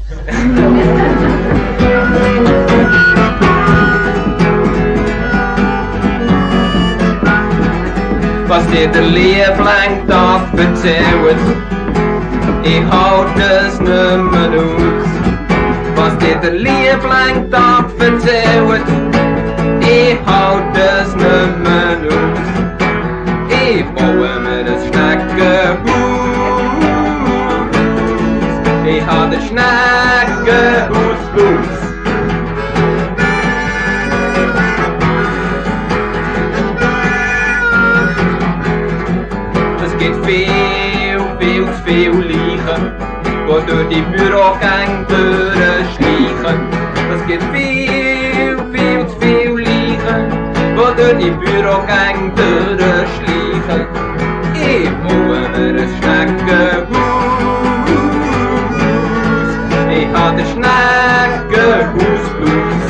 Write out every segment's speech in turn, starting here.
Was dir der Liebling da erzählt, ich haut es nimmer aus. Was dir der Liebling da erzählt, ich haut es nimmer aus. Ich baue mir das Schnäggehus, ich hab das Schnäggehus Blues. Es gibt viel zu viel Leichen, die durch die Bürogänge durchschleichen. Es gibt viel zu viel Leichen, die durch die Bürogänge durchschleichen. Ich baue mir ein Schnäggehus, ich hab das Schnäggehus Blues.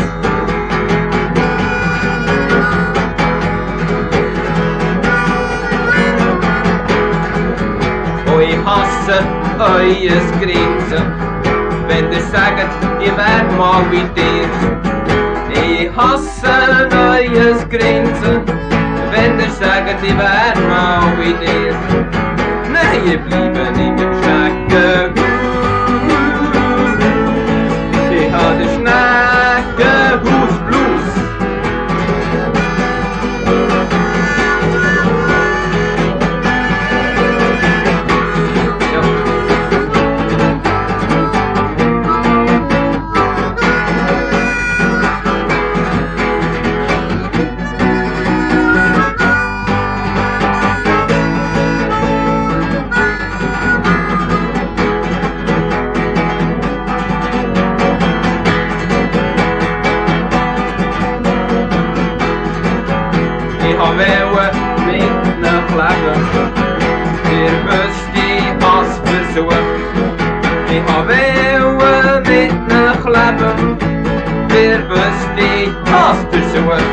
Ich hasse eues Grinsen, wenn ihr sagt, ihr werdet mal wie dir. Ich hasse eues Grinsen, wenn ihr sagt, ihr werdet mal wie dir. Nein, ihr bleiben in dem Schnäggehus, ich hab den Schnäggehus Blues. Ich wollte mit nach leben, ihr wisst, ich hab's versucht. Ich wollte mit nach leben, ihr wisst, ich hab's versucht.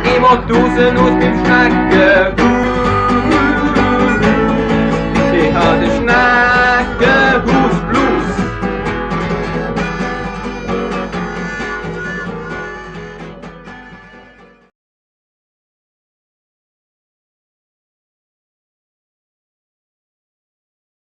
Ich wollte raus aus dem Schnäggehus.